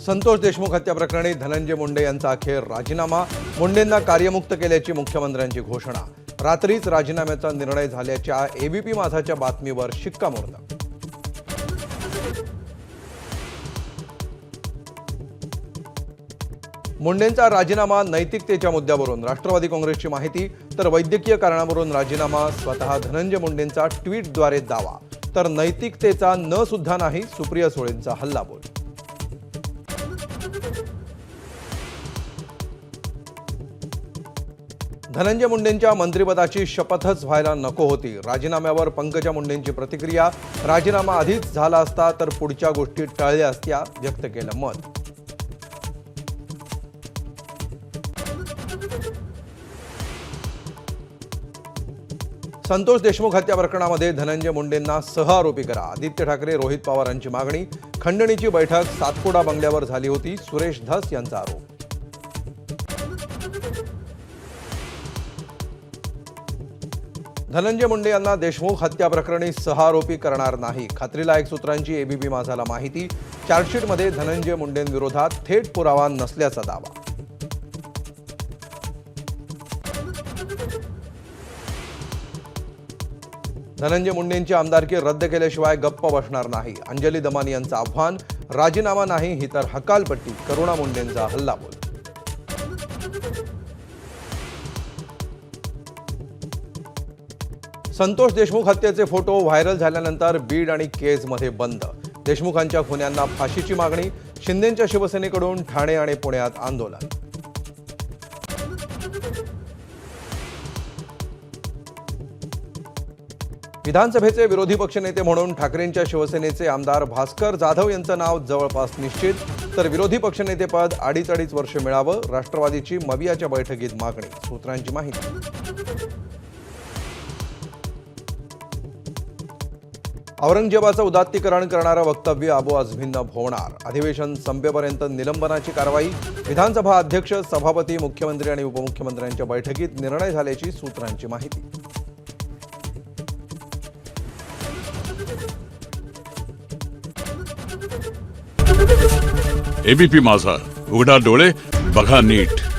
संतोष देशमुख हत्या प्रकरणी धनंजय मुंडे यांचा अखेर राजीनामा. मुंडेंना कार्यमुक्त केल्याची मुख्यमंत्र्यांची घोषणा. रात्रीच राजीनाम्याचा निर्णय झाल्याच्या एबीपी माझाच्या बातमीवर शिक्कामोर्तब. मुंडेंचा राजीनामा नैतिकतेच्या मुद्द्यावरून राष्ट्रवादी काँग्रेसची माहिती, तर वैद्यकीय कारणावरून राजीनामा स्वतः धनंजय मुंडेंचा ट्विटद्वारे दावा, तर नैतिकतेचा न सुद्धा नाही सुप्रिया सुळेंचा हल्लाबोल. धनंजय मुंडेंच्या मंत्रिपदाची शपथच व्हायला नको होती. राजीनाम्यावर पंकजा मुंडेंची प्रतिक्रिया. राजीनामा आधीच झाला असता तर पुढच्या गोष्टी टळल्या असत्या, व्यक्त केलं मत. संतोष देशमुख हत्या प्रकरणामध्ये धनंजय मुंडेंना सहआरोपी करा. आदित्य ठाकरे, रोहित पवारांची मागणी. खंडणीची बैठक सातपुडा बंगल्यावर झाली होती. सुरेश धस यांचा आरोप. धनंजय मुंडे यांना देशमुख हत्या प्रकरणी सहआरोपी करणार नाही. खात्रीलायक सूत्रांची एबीपी माझाला माहिती. चार्जशीटमध्ये धनंजय मुंडेंविरोधात थेट पुरावा नसल्याचा दावा. धनंजय मुंडेंची आमदारकी रद्द केल्याशिवाय गप्प बसणार नाही. अंजली दमानी यांचं आव्हान. राजीनामा नाही ही तर हकालपट्टी. करुणा मुंडेंचा हल्लाबोल. संतोष देशमुख हत्येचे फोटो व्हायरल झाल्यानंतर बीड आणि केजमध्ये बंद. देशमुखांच्या खुन्यांना फाशीची मागणी. शिंदेंच्या शिवसेनेकडून ठाणे आणि पुण्यात आंदोलन. विधानसभेचे विरोधी पक्षनेते म्हणून ठाकरेंच्या शिवसेनेचे आमदार भास्कर जाधव यांचं नाव जवळपास निश्चित, तर विरोधी पक्षनेतेपद अडीच वर्ष मिळावं. राष्ट्रवादीची मवियाच्या बैठकीत मागणी. सूत्रांची माहिती. औरंगजेबाचं उदात्तीकरण करणारं वक्तव्य अबू आझमींना भोवणार. अधिवेशन संपेपर्यंत निलंबनाची कारवाई. विधानसभा अध्यक्ष, सभापती, मुख्यमंत्री आणि उपमुख्यमंत्र्यांच्या बैठकीत निर्णय झाल्याची सूत्रांची माहिती. एबीपी माझा, उघडा डोळे बघा नीट.